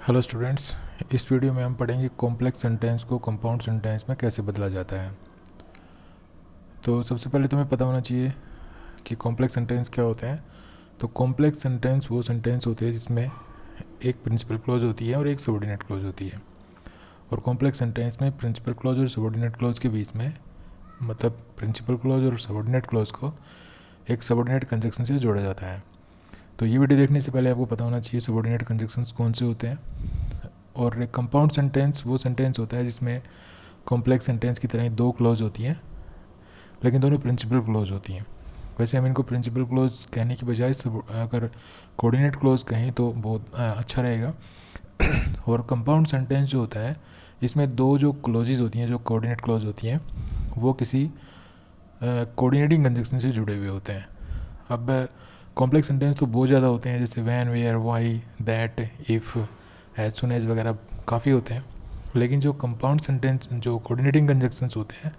Hello students, इस video में हम पढ़ेंगे कॉम्प्लेक्स सेंटेंस को कंपाउंड सेंटेंस में कैसे बदला जाता है। तो सबसे पहले तुम्हें पता होना चाहिए कि कॉम्प्लेक्स सेंटेंस क्या होते हैं। तो कॉम्प्लेक्स सेंटेंस वो सेंटेंस होते हैं जिसमें एक प्रिंसिपल क्लॉज होती है और एक सबऑर्डिनेट क्लॉज होती है। और कॉम्प्लेक्स सेंटेंस में प्रिंसिपल क्लॉज और सबऑर्डिनेट क्लॉज के बीच में, मतलब प्रिंसिपल क्लॉज और सबऑर्डिनेट क्लॉज को एक सबऑर्डिनेट कंजक्शन से जोड़ा जाता है। तो ये वीडियो देखने से पहले आपको पता होना चाहिए सबऑर्डिनेट कंजक्शंस कौन से होते हैं। और एक कंपाउंड सेंटेंस वो सेंटेंस होता है जिसमें कॉम्प्लेक्स सेंटेंस की तरह ही दो क्लॉज होती हैं, लेकिन दोनों प्रिंसिपल क्लॉज होती हैं। वैसे हम इनको प्रिंसिपल क्लॉज कहने की बजाय अगर कोऑर्डिनेट क्लॉज कहें तो बहुत अच्छा रहेगा। और कंपाउंड सेंटेंस जो होता है इसमें दो जो क्लॉजेज होती हैं, जो कोऑर्डिनेट क्लॉज होती हैं, वो किसी कोऑर्डिनेटिंग कंजक्शन से जुड़े हुए होते हैं। अब कॉम्प्लेक्स सेंटेंस तो बहुत ज़्यादा होते हैं, जैसे when, where, why, that, if, as soon as वगैरह काफ़ी होते हैं। लेकिन जो कंपाउंड सेंटेंस, जो कोऑर्डिनेटिंग कंजक्शंस होते हैं,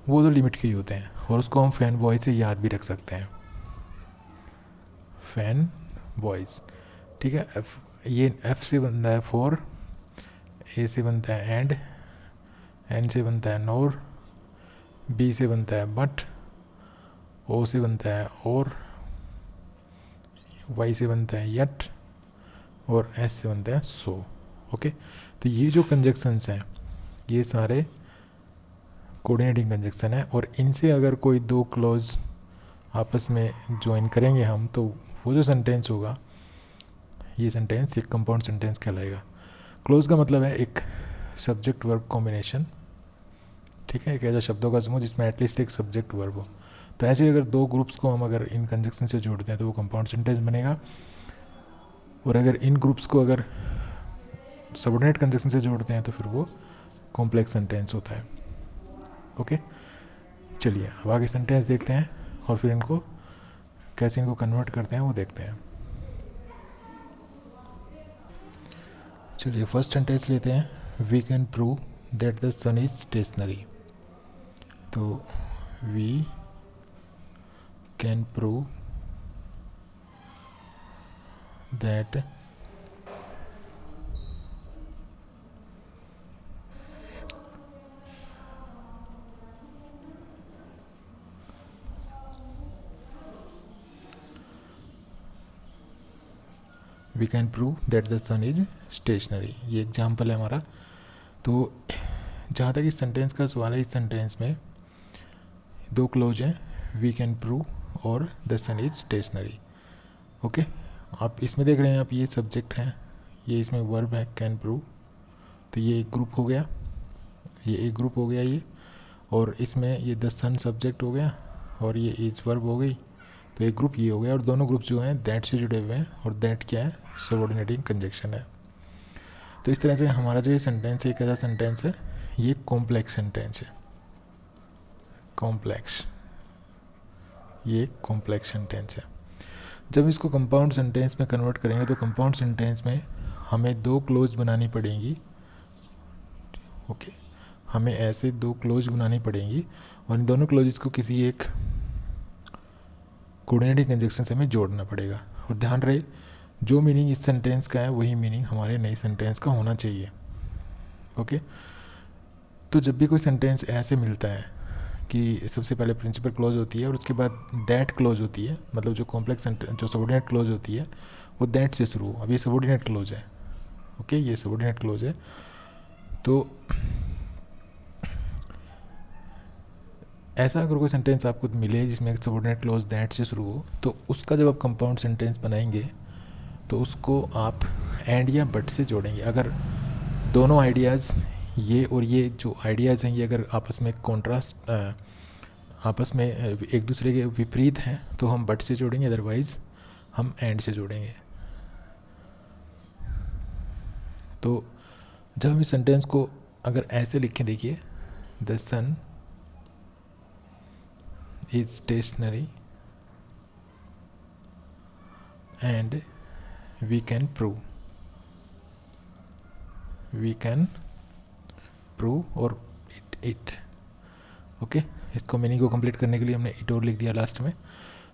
वो तो लिमिट के ही होते हैं और उसको हम फैन बॉय से याद भी रख सकते हैं। फैन बॉयज़, ठीक है। ये एफ से बनता है फॉर, ए से बनता है एंड, एन से बनता है नोर, बी से बनता है बट, ओ से बनता है और, वाई से बनता है यट और एस से बनता है सो। ओके, तो ये जो कंजक्शंस हैं ये सारे कोऑर्डिनेटिंग कंजक्शन है और इनसे अगर कोई दो क्लॉज आपस में ज्वाइन करेंगे हम, तो वो जो सेंटेंस होगा, ये सेंटेंस एक कंपाउंड सेंटेंस कहलाएगा। क्लॉज का मतलब है एक सब्जेक्ट वर्ब कॉम्बिनेशन, ठीक है, एक ऐसा शब्दों का समूह जिसमें एटलीस्ट एक सब्जेक्ट वर्ब हो। तो ऐसे अगर दो ग्रुप्स को हम अगर इन कंजक्शन से जोड़ते हैं तो वो कंपाउंड सेंटेंस बनेगा। और अगर इन ग्रुप्स को अगर सबऑर्डिनेट कंजक्शन से जोड़ते हैं तो फिर वो कॉम्प्लेक्स सेंटेंस होता है। ओके, चलिए अब आगे सेंटेंस देखते हैं और फिर इनको कैसे इनको कन्वर्ट करते हैं वो देखते हैं। चलिए फर्स्ट सेंटेंस लेते हैं, we can prove that the sun is stationary. तो we can prove that we can prove that the sun is stationary, ये एग्जाम्पल है हमारा। तो जहाँ तक इस सेंटेंस का सवाल है, इस सेंटेंस में दो क्लोज हैं, वी कैन प्रूव और the sun is stationary. Okay, आप इसमें देख रहे हैं, आप ये सब्जेक्ट है, ये इसमें वर्ब है कैन प्रूव, तो ये एक ग्रुप हो गया, ये एक ग्रुप हो गया ये। और इसमें ये द सन सब्जेक्ट हो गया और ये इज वर्ब हो गई, तो एक ग्रुप ये हो गया। और दोनों ग्रुप जो हैं दैट से जुड़े हुए हैं और दैट क्या है, सबऑर्डिनेटिंग कंजक्शन है। तो इस तरह से हमारा जो ये सेंटेंस है, एक ऐसा सेंटेंस है, ये कॉम्प्लेक्स सेंटेंस है। कॉम्प्लेक्स, ये कॉम्प्लेक्स सेंटेंस है। जब इसको कंपाउंड सेंटेंस में कन्वर्ट करेंगे तो कंपाउंड सेंटेंस में हमें दो क्लोज बनानी पड़ेंगी। ओके, हमें ऐसे दो क्लोज बनानी पड़ेंगी और इन दोनों क्लोजेस को किसी एक कोऑर्डिनेटिंग कंजक्शन से हमें जोड़ना पड़ेगा। और ध्यान रहे, जो मीनिंग इस सेंटेंस का है वही मीनिंग हमारे नई सेंटेंस का होना चाहिए। ओके, तो जब भी कोई सेंटेंस ऐसे मिलता है कि सबसे पहले प्रिंसिपल क्लॉज होती है और उसके बाद दैट क्लॉज होती है, मतलब जो कॉम्प्लेक्स जो सबऑर्डिनेट क्लॉज होती है वो दैट से शुरू हो। अब ये सबऑर्डिनेट क्लॉज है, ओके, ये सबऑर्डिनेट क्लॉज है। तो ऐसा अगर कोई सेंटेंस आपको मिले जिसमें सबऑर्डिनेट क्लॉज दैट से शुरू हो, तो उसका जब आप कंपाउंड सेंटेंस बनाएंगे तो उसको आप एंड या बट से जोड़ेंगे। अगर दोनों आइडियाज़, ये और ये जो आइडियाज़ हैं, ये अगर आपस में कॉन्ट्रास्ट, आपस में एक दूसरे के विपरीत हैं, तो हम बट से जोड़ेंगे, अदरवाइज़ हम एंड से जोड़ेंगे। तो जब हम इस सेंटेंस को अगर ऐसे लिखें, देखिए, the sun is stationary and we can prove और इट। ओके, इसको मीनिंग को कंप्लीट करने के लिए हमने इट और लिख दिया लास्ट में।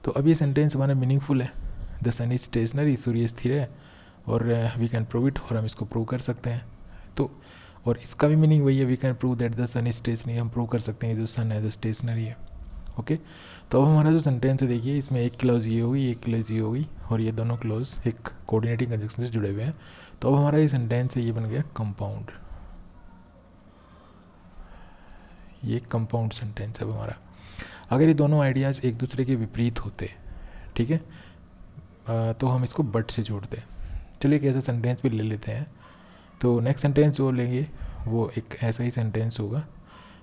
तो अब ये सेंटेंस हमारा मीनिंगफुल है। द सन इज स्टेशनरी, सूर्य स्थिर है और वी कैन प्रूव इट, और हम इसको प्रूव कर सकते हैं। तो और इसका भी मीनिंग वही है, we can prove that the sun is stationary, हम प्रूव कर सकते हैं जो सन है जो स्टेशनरी है। ओके, तो अब हमारा जो सेंटेंस है देखिए, इसमें एक क्लॉज ये होगी, एक क्लॉज ये होगी, और ये दोनों क्लॉज एक कोऑर्डिनेटिंग कंजंक्शन से जुड़े हुए हैं। तो अब हमारा ये सेंटेंस है, ये बन गया कंपाउंड, ये कंपाउंड सेंटेंस है हमारा। अगर ये दोनों आइडियाज़ एक दूसरे के विपरीत होते, ठीक है, तो हम इसको बट से जोड़ते। चलिए एक ऐसा सेंटेंस भी ले लेते हैं। तो नेक्स्ट सेंटेंस जो लेंगे वो एक ऐसा ही सेंटेंस होगा।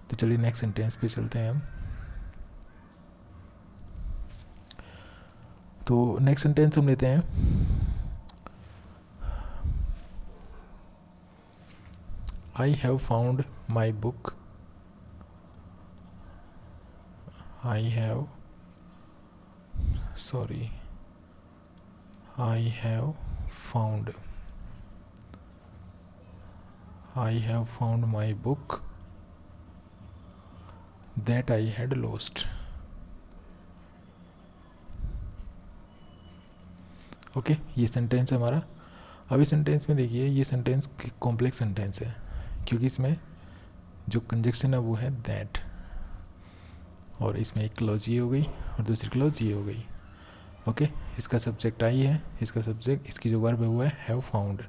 तो चलिए नेक्स्ट सेंटेंस पे चलते हैं हम। तो नेक्स्ट सेंटेंस हम लेते हैं, I have found my book, I have found my book that I had lost. Okay, ये सेंटेंस है हमारा। अब इस सेंटेंस में देखिए, ये सेंटेंस कॉम्प्लेक्स सेंटेंस है, क्योंकि इसमें जो कंजक्शन है वो है दैट, और इसमें एक क्लॉज ये हो गई और दूसरी क्लॉज ये हो गई। ओके, इसका सब्जेक्ट आई है, इसकी जो वर्ब है वो है हैव फाउंड,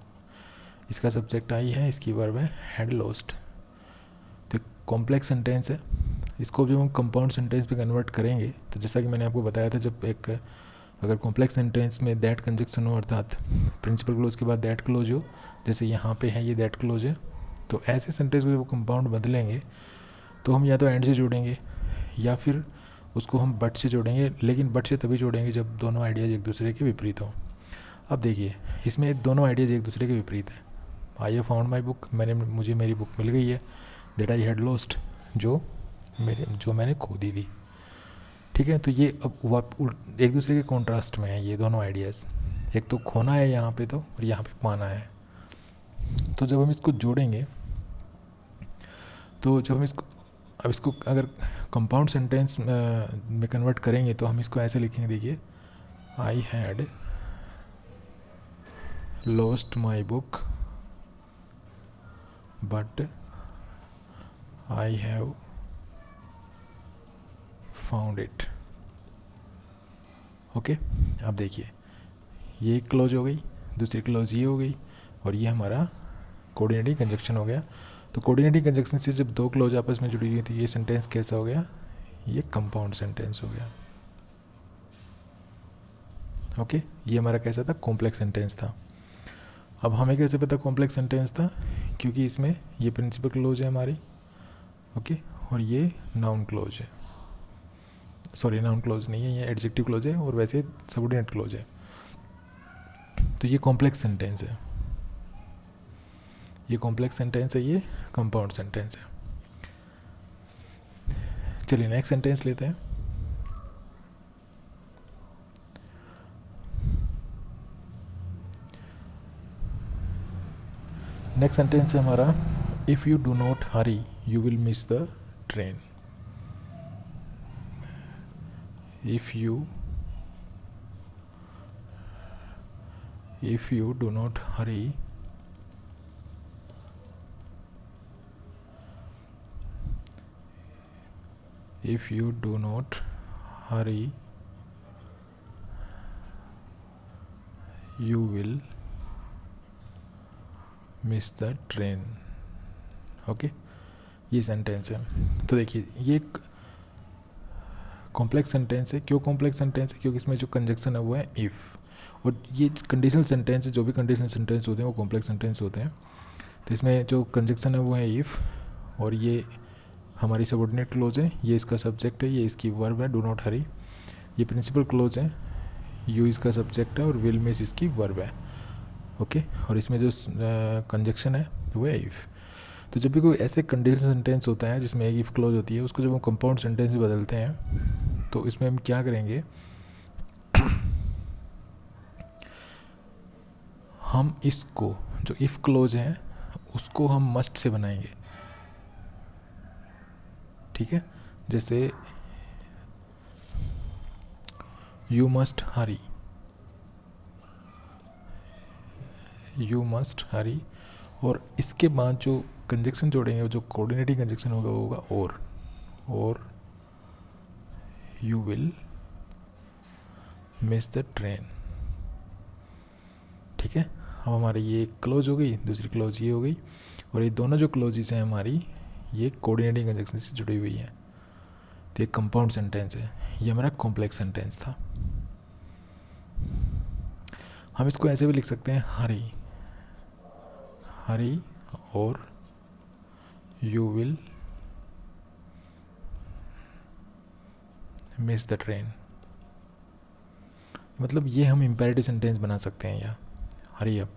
इसका सब्जेक्ट आई है, इसकी वर्ब है हैड लॉस्ट। तो कॉम्प्लेक्स सेंटेंस है, इसको जब हम कंपाउंड सेंटेंस पे कन्वर्ट करेंगे, तो जैसा कि मैंने आपको बताया था, जब एक अगर कॉम्प्लेक्स सेंटेंस में दैट कंजक्शन हो, अर्थात प्रिंसिपल क्लोज के बाद दैट क्लोज हो, जैसे यहाँ पे है ये दैट क्लोज है, तो ऐसे सेंटेंस को जब कंपाउंड बदलेंगे तो हम या तो एंड से जोड़ेंगे या फिर उसको हम बट से जोड़ेंगे, लेकिन बट से तभी जोड़ेंगे जब दोनों आइडियाज़ एक दूसरे के विपरीत हों। अब देखिए, इसमें दोनों आइडियाज़ एक दूसरे के विपरीत हैं। I have found my book, मुझे मेरी बुक मिल गई है, दैट आई हैड लॉस्ट, जो मैंने खो दी थी। ठीक है, तो ये अब एक दूसरे के कॉन्ट्रास्ट में है ये दोनों आइडियाज़। एक तो खोना है यहाँ पे, तो और यहाँ पे पाना है। तो जब हम इसको जोड़ेंगे, तो जब हम इसको अगर कंपाउंड सेंटेंस में कन्वर्ट करेंगे तो हम इसको ऐसे लिखेंगे, देखिए, I had lost my book but I have found it. Okay, अब देखिए, ये एक क्लॉज हो गई, दूसरी क्लॉज ये हो गई, और ये हमारा कोऑर्डिनेटिंग कंजक्शन हो गया। तो कोऑर्डिनेटिंग कंजक्शन से जब दो क्लॉज आपस में जुड़ी हुई थी, ये सेंटेंस कैसा हो गया, ये कंपाउंड सेंटेंस हो गया। ओके, ये हमारा कैसा था, कॉम्प्लेक्स सेंटेंस था। अब हमें कैसे पता कॉम्प्लेक्स सेंटेंस था, क्योंकि इसमें ये प्रिंसिपल क्लोज है हमारी, ओके, और ये नाउन क्लोज है, सॉरी नाउन क्लोज नहीं है, ये एडजेक्टिव क्लोज है, और वैसे सबऑर्डिनेट क्लोज है। तो ये कॉम्प्लेक्स सेंटेंस है, ये कॉम्प्लेक्स सेंटेंस है, ये कंपाउंड सेंटेंस है। चलिए नेक्स्ट सेंटेंस लेते हैं। नेक्स्ट सेंटेंस है हमारा, if you do not Hari you will miss the train. If you do not hurry, you will miss the train। Okay, ये सेंटेंस है। तो देखिए, ये कॉम्प्लेक्स सेंटेंस है। क्यों कॉम्प्लेक्स सेंटेंस है, क्योंकि इसमें जो कंजक्शन है वो है इफ़, और ये कंडीशनल सेंटेंस है, जो भी कंडीशनल सेंटेंस होते हैं वो कॉम्प्लेक्स सेंटेंस होते हैं। तो इसमें जो कंजक्शन है वो है इफ़, और ये हमारी सबऑर्डिनेट क्लोज है, ये इसका सब्जेक्ट है, ये इसकी वर्ब है, डू नॉट हरी। ये प्रिंसिपल क्लोज है, यू इसका सब्जेक्ट है और विल मिस इसकी वर्ब है। ओके, और इसमें जो कंजक्शन है वो है इफ़। तो जब भी कोई ऐसे कंडीशनल सेंटेंस होता है जिसमें एक इफ़ क्लोज होती है, उसको जब हम कंपाउंड सेंटेंस में बदलते हैं तो इसमें हम क्या करेंगे, हम इसको जो इफ़ क्लोज है उसको हम मस्ट से बनाएंगे। ठीक है, जैसे you must hurry, you must hurry, और इसके बाद जो कंजक्शन जोड़ेंगे, जो कोऑर्डिनेटिंग कंजक्शन होगा वो होगा और you will miss the train. ठीक है, अब हमारी ये एक क्लोज हो गई, दूसरी क्लोज ये हो गई, और ये दोनों जो क्लोजेस हैं हमारी ये कोऑर्डिनेटिंग कंजक्शन से जुड़ी हुई हैं। तो ये कंपाउंड सेंटेंस है, ये हमारा कॉम्प्लेक्स सेंटेंस था। हम इसको ऐसे भी लिख सकते हैं, हरी हरी और you will miss the train. मतलब ये हम इम्पेरेटिव सेंटेंस बना सकते हैं, या हरी अप,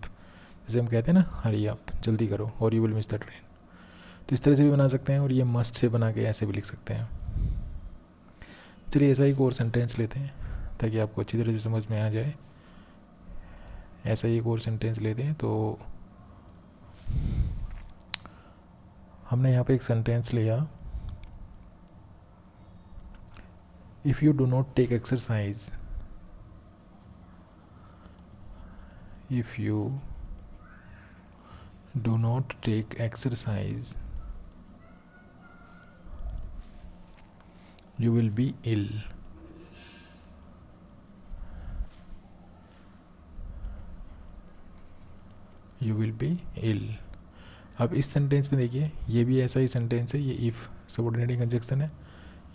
जैसे हम कहते हैं ना हरी अप, जल्दी करो, और you will miss the train. तो इस तरह से भी बना सकते हैं, और ये मस्ट से बना के ऐसे भी लिख सकते हैं। चलिए ऐसा ही एक और सेंटेंस लेते हैं ताकि आपको अच्छी तरह से समझ में आ जाए। ऐसा ही एक और सेंटेंस लेते हैं। तो हमने यहाँ पे एक सेंटेंस लिया, if you do not take exercise, if you do not take exercise you will be ill। you will be ill। अब इस सेंटेंस में देखिए, ये भी ऐसा ही सेंटेंस है, ये इफ़ सबऑर्डिनेटिंग कंजक्शन है,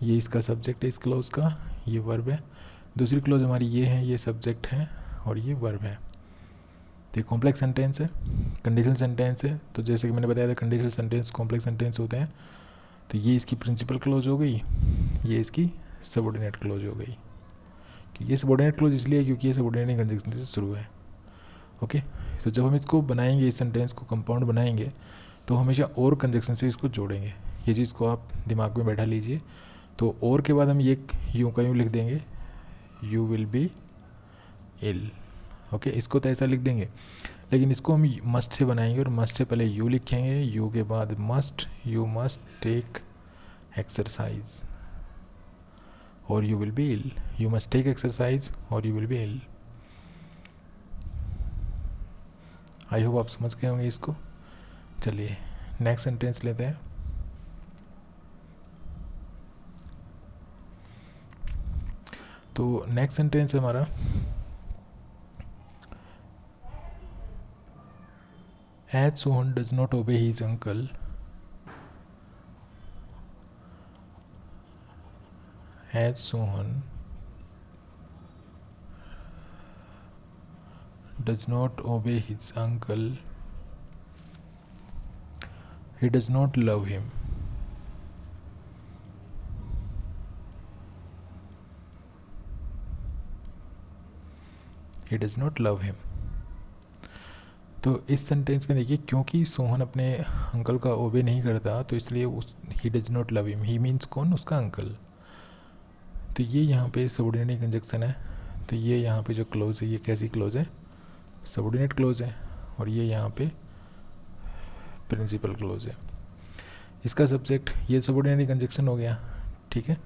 ये इसका सब्जेक्ट है इस क्लोज का, ये वर्ब है। दूसरी क्लोज हमारी ये है, ये सब्जेक्ट है और ये वर्ब है। तो ये कॉम्प्लेक्स सेंटेंस है, कंडीशनल सेंटेंस है। तो जैसे कि मैंने बताया था कंडीशनल सेंटेंस कॉम्प्लेक्स सेंटेंस होते हैं। तो ये इसकी प्रिंसिपल क्लोज हो गई, ये इसकी सबऑर्डिनेट क्लोज हो गई। ये सबऑर्डिनेट क्लोज इसलिए है क्योंकि ये सबऑर्डिनेटिंग कंजक्शन से शुरू है। ओके, तो जब हम इसको बनाएंगे, इस सेंटेंस को कंपाउंड बनाएंगे, तो हमेशा और कंजक्शन से इसको जोड़ेंगे। ये चीज़ को आप दिमाग में बैठा लीजिए। तो और के बाद हम ये यूँ का यूँ लिख देंगे, you will be ill. Okay, इसको तो ऐसा लिख देंगे, लेकिन इसको हम मस्ट से बनाएंगे, और मस्ट से पहले यू लिखेंगे, यू के बाद must, you must take exercise और you will be ill. You must take exercise और you will be ill. I hope आप समझ गए होंगे इसको। चलिए नेक्स्ट सेंटेंस लेते हैं। तो नेक्स्ट सेंटेंस है हमारा, as Sohan does not obey his uncle, as Sohan does not obey his uncle, he does not love him। he does not love him। तो इस सेंटेंस में देखिए, क्योंकि सोहन अपने अंकल का ओबे नहीं करता, तो इसलिए उस he does not love him, he means कौन, उसका अंकल। तो ये यहाँ पे सबऑर्डिनेट कंजक्शन है। तो ये यहाँ पे जो क्लोज है, ये कैसी क्लोज है, सबऑर्डिनेट क्लोज है, और ये यहाँ पे प्रिंसिपल क्लोज है। इसका सब्जेक्ट, ये सबऑर्डिनेट कंजक्शन हो गया, ठीक है,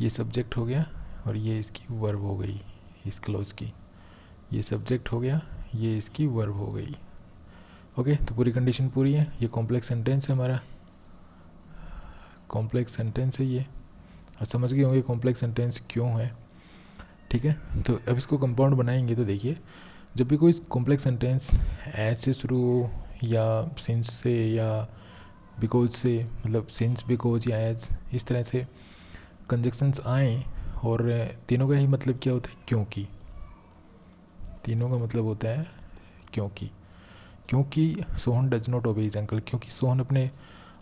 ये सब्जेक्ट हो गया, और ये इसकी वर्ब हो गई इस क्लोज की। ये सब्जेक्ट हो गया, ये इसकी वर्ब हो गई। ओके, तो पूरी कंडीशन पूरी है। ये कॉम्प्लेक्स सेंटेंस है हमारा, कॉम्प्लेक्स सेंटेंस है ये। और समझ गए होंगे कॉम्प्लेक्स सेंटेंस क्यों है। ठीक है, तो अब इसको कंपाउंड बनाएंगे। तो देखिए, जब भी कोई कॉम्प्लेक्स सेंटेंस एज से शुरू हो, या सिंस से, या बिकॉज से, मतलब सिंस, बिकॉज या एज, इस तरह से कंजक्शंस आए, और तीनों का ही मतलब क्या होता है, क्योंकि। तीनों का मतलब होता है क्योंकि। क्योंकि Sohan does not obey his uncle, क्योंकि सोहन अपने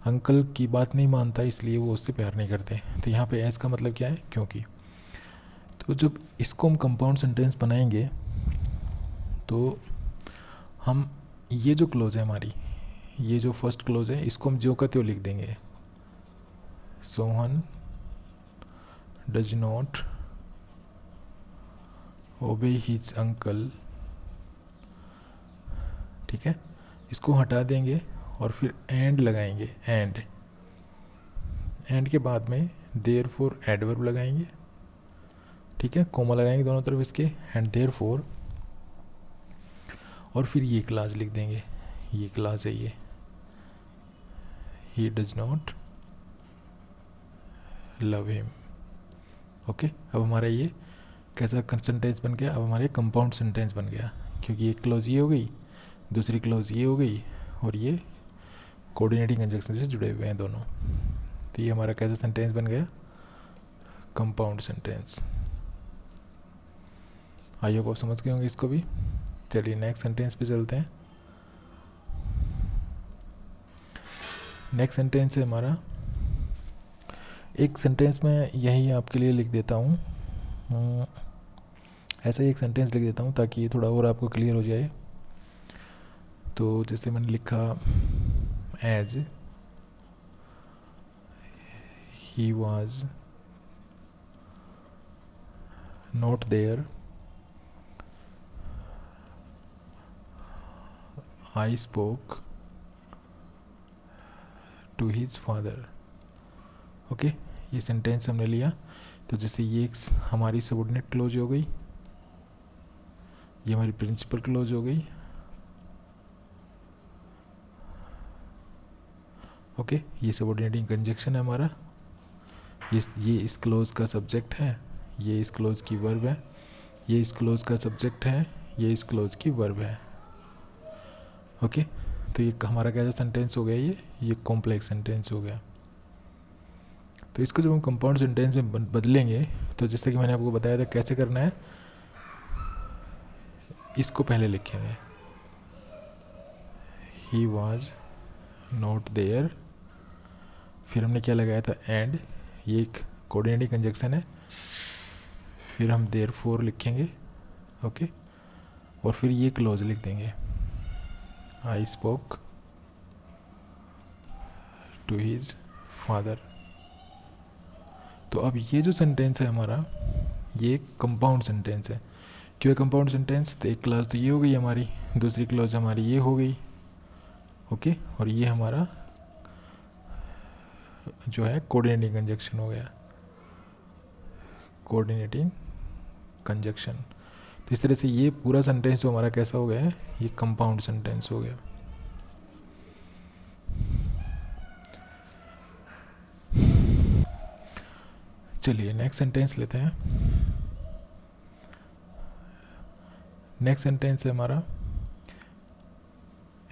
अंकल की बात नहीं मानता, इसलिए वो उससे प्यार नहीं करते। तो यहाँ पे एज का मतलब क्या है, क्योंकि। तो जब इसको हम कंपाउंड सेंटेंस बनाएंगे, तो हम ये जो क्लोज है हमारी, ये जो फर्स्ट क्लोज है, इसको हम जो का त्यों लिख देंगे, Sohan does not obey his uncle. ठीक है, इसको हटा देंगे और फिर एंड लगाएंगे, एंड के बाद में देयरफॉर एडवर्ब लगाएंगे। ठीक है, कोमा लगाएंगे दोनों तरफ इसके, एंड देयरफॉर, और फिर ये क्लास लिख देंगे, ये क्लास है ये, he does not love him. Okay, अब हमारा ये कैसा सेंटेंस बन गया, अब हमारा कंपाउंड सेंटेंस बन गया, क्योंकि एक क्लॉज ये हो गई, दूसरी क्लॉज ये हो गई, और ये कोऑर्डिनेटिंग कंजक्शन से जुड़े हुए हैं दोनों। तो ये हमारा कैसा सेंटेंस बन गया, कंपाउंड सेंटेंस। आई होप आप समझ गए होंगे इसको भी। चलिए नेक्स्ट सेंटेंस पे चलते हैं। नेक्स्ट सेंटेंस है हमारा, एक सेंटेंस में यही आपके लिए लिख देता हूँ, ऐसा ही एक सेंटेंस लिख देता हूँ ताकि ये थोड़ा और आपको क्लियर हो जाए। तो जैसे मैंने लिखा, as he was not there I spoke to his father. Okay, ये सेंटेंस हमने लिया। तो जैसे ये एक हमारी सबऑर्डिनेट क्लोज हो गई, ये हमारी प्रिंसिपल क्लोज हो गई। ओके, ये सबऑर्डिनेटिंग कंजक्शन है हमारा, ये इस क्लोज का सब्जेक्ट है, ये इस क्लोज की वर्ब है, ये इस क्लोज का सब्जेक्ट है, ये इस क्लोज की वर्ब है। ओके, तो ये हमारा कैसा सेंटेंस हो गया, ये कॉम्प्लेक्स सेंटेंस हो गया। तो इसको जब हम कंपाउंड सेंटेंस में बदलेंगे, तो जैसे कि मैंने आपको बताया था कैसे करना है, इसको पहले लिखेंगे, ही वॉज नॉट देयर, फिर हमने क्या लगाया था, एंड, ये एक कोऑर्डिनेटिंग कंजक्शन है, फिर हम देयरफॉर लिखेंगे। ओके, और फिर ये क्लोज लिख देंगे, I spoke to his father. तो अब ये जो सेंटेंस है हमारा, ये कंपाउंड सेंटेंस है। क्यों कंपाउंड सेंटेंस, तो एक क्लॉज तो ये हो गई हमारी, दूसरी क्लॉज हमारी ये हो गई। ओके, और ये हमारा जो है कोऑर्डिनेटिंग कंजक्शन हो गया, कोऑर्डिनेटिंग कंजक्शन। तो इस तरह से ये पूरा सेंटेंस जो हमारा कैसा हो गया है, ये कंपाउंड सेंटेंस हो गया। चलिए नेक्स्ट सेंटेंस लेते हैं। नेक्स्ट सेंटेंस है हमारा,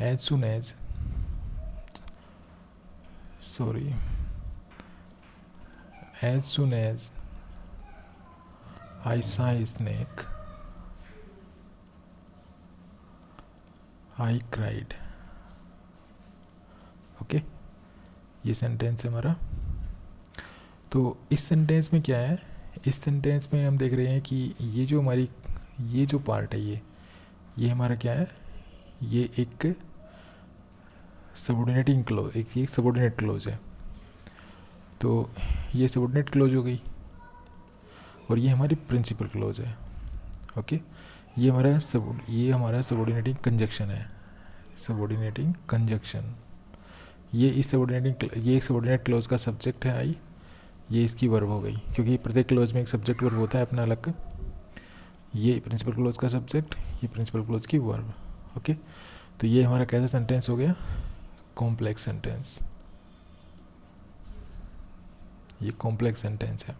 as soon as, sorry, as soon as I saw a snake, I cried। Okay, ये सेंटेंस है हमारा। तो इस सेंटेंस में क्या है, इस सेंटेंस में हम देख रहे हैं कि ये जो हमारी, ये जो पार्ट है, ये हमारा क्या है, ये एक सबऑर्डिनेटिंग क्लोज, एक सबऑर्डिनेट क्लोज है। तो ये सबऑर्डिनेट क्लोज हो गई, और ये हमारी प्रिंसिपल क्लोज है। ओके, ये हमारा सबऑर्डिनेटिंग कंजक्शन है, सबऑर्डिनेटिंग कंजक्शन। ये एक सबऑर्डिनेट क्लोज का सब्जेक्ट है आई, ये इसकी वर्ब हो गई, क्योंकि प्रत्येक क्लोज में एक सब्जेक्ट वर्ब होता है अपना अलग। ये प्रिंसिपल क्लोज का सब्जेक्ट, ये प्रिंसिपल क्लोज की वर्ब। ओके, तो ये हमारा कैसा सेंटेंस हो गया, कॉम्प्लेक्स सेंटेंस। ये कॉम्प्लेक्स सेंटेंस है।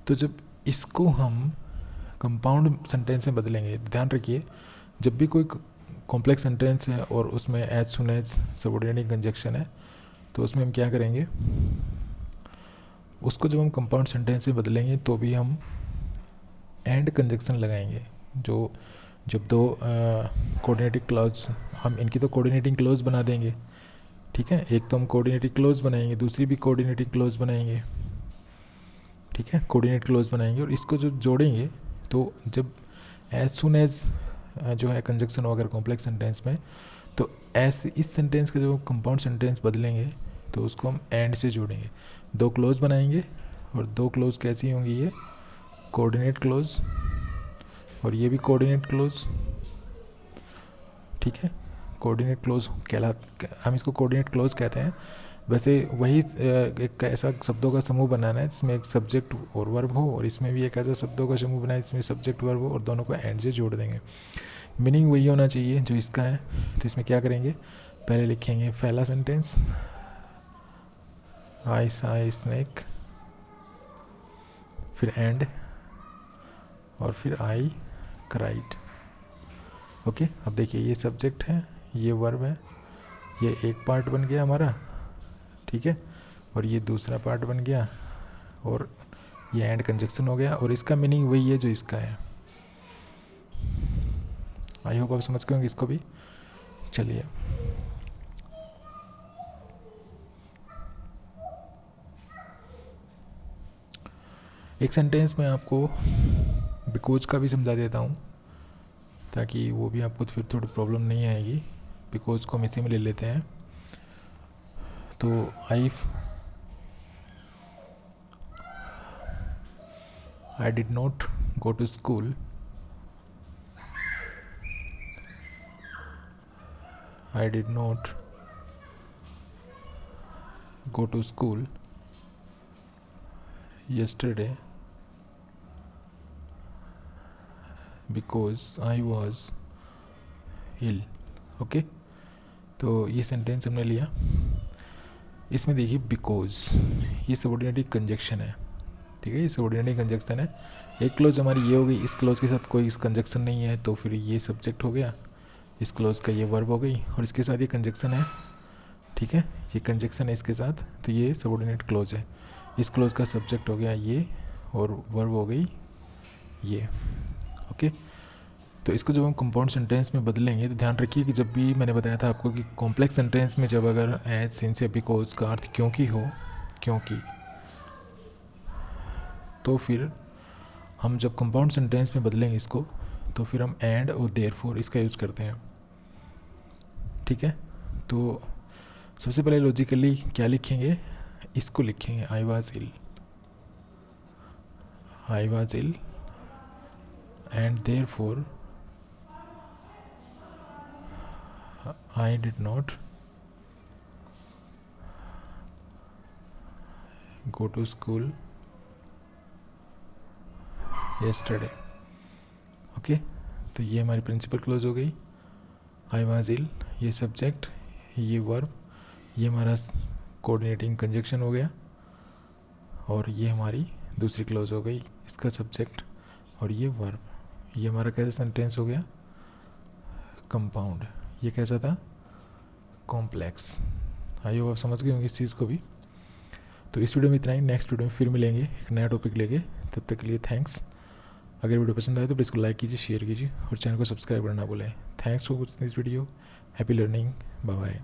तो जब इसको हम कंपाउंड सेंटेंस में बदलेंगे, ध्यान रखिए, जब भी कोई कॉम्प्लेक्स सेंटेंस है और उसमें as soon as subordinating conjunction है, तो उसमें हम क्या करेंगे, उसको जब हम कंपाउंड सेंटेंस में बदलेंगे तो भी हम एंड कंजक्शन लगाएंगे। जब दो कोऑर्डिनेटिंग क्लॉज, हम इनकी तो कोऑर्डिनेटिंग क्लॉज बना देंगे, ठीक है, एक तो हम कोऑर्डिनेटिंग क्लॉज बनाएंगे, दूसरी भी कोऑर्डिनेटिंग क्लॉज बनाएंगे, ठीक है, कोऑर्डिनेट क्लॉज बनाएंगे, और इसको जब जोड़ेंगे तो जब एज सुन एज जो है कंजक्शन हो अगर कॉम्प्लेक्स सेंटेंस में, तो ऐसे इस सेंटेंस का जब हम कंपाउंड सेंटेंस बदलेंगे तो उसको हम एंड से जोड़ेंगे, दो क्लोज बनाएंगे, और दो क्लोज कैसी होंगी, ये कोऑर्डिनेट क्लोज, और ये भी कोऑर्डिनेट क्लोज, ठीक है, कोऑर्डिनेट क्लोज हम इसको कोऑर्डिनेट क्लोज कहते हैं। वैसे वही एक ऐसा शब्दों का समूह बनाना है जिसमें एक सब्जेक्ट और वर्ब हो, और इसमें भी एक ऐसा शब्दों का समूह बनाना है जिसमें सब्जेक्ट वर्ब हो, और दोनों को एंड से जोड़ देंगे। मीनिंग वही होना चाहिए जो इसका है। तो इसमें क्या करेंगे, पहले लिखेंगे पहला सेंटेंस, आई सा स्नैक, फिर एंड, और फिर आई क्राइड। ओके, अब देखिए ये सब्जेक्ट है, ये वर्ब है, ये एक पार्ट बन गया हमारा, ठीक है, और ये दूसरा पार्ट बन गया, और ये एंड कंजक्शन हो गया, और इसका मीनिंग वही है जो इसका है। आई होप आप समझ गए होंगे इसको भी। चलिए, एक सेंटेंस में आपको बिकॉज का भी समझा देता हूँ, ताकि वो भी आपको फिर थोड़ी प्रॉब्लम नहीं आएगी। बिकॉज को हम इसी में ले लेते हैं। तो I did not go to school, I did not go to school yesterday because I was ill। Okay, तो ये सेंटेंस हमने लिया। इसमें देखिए बिकॉज ये सबऑर्डिनेट कंजक्शन है, ठीक है, ये सबऑर्डिनेट कंजक्शन है। एक क्लोज हमारी ये हो गई, इस क्लोज के साथ कोई इस कंजक्शन नहीं है, तो फिर ये सब्जेक्ट हो गया, इस क्लोज का ये वर्ब हो गई, और इसके साथ ये कंजक्शन है, ठीक है, ये कंजक्शन है इसके साथ, तो ये सबऑर्डिनेट क्लोज है। इस क्लोज का सब्जेक्ट हो गया ये, और वर्ब हो गई ये। ओके, तो इसको जब हम कंपाउंड सेंटेंस में बदलेंगे तो ध्यान रखिए कि जब भी मैंने बताया था आपको कि कॉम्प्लेक्स सेंटेंस में जब अगर एज, सिंस या बिकॉज का अर्थ क्योंकि हो, क्योंकि, तो फिर हम जब कंपाउंड सेंटेंस में बदलेंगे इसको, तो फिर हम एंड और देयरफॉर इसका यूज़ करते हैं, ठीक है। तो सबसे पहले लॉजिकली क्या लिखेंगे, इसको लिखेंगे I was ill, I was ill and therefore I did not go to school yesterday। Okay, तो ये हमारी प्रिंसिपल क्लोज हो गई। आई वाज इल, ये सब्जेक्ट, ये वर्ब, ये हमारा कोऑर्डिनेटिंग कंजक्शन हो गया, और ये हमारी दूसरी क्लोज हो गई, इसका सब्जेक्ट और ये वर्ब। ये हमारा कैसा सेंटेंस हो गया, कंपाउंड। ये कैसा था, कॉम्प्लेक्स। आई होप आप समझ गए होंगे इस चीज़ को भी। तो इस वीडियो में इतना ही, नेक्स्ट वीडियो में फिर मिलेंगे एक नया टॉपिक लेके। तब तक के लिए थैंक्स। अगर वीडियो पसंद आए तो प्लीज़ को लाइक कीजिए, शेयर कीजिए, और चैनल को सब्सक्राइब करना ना भूलें। Thanks for watching this video. Happy learning, bye bye.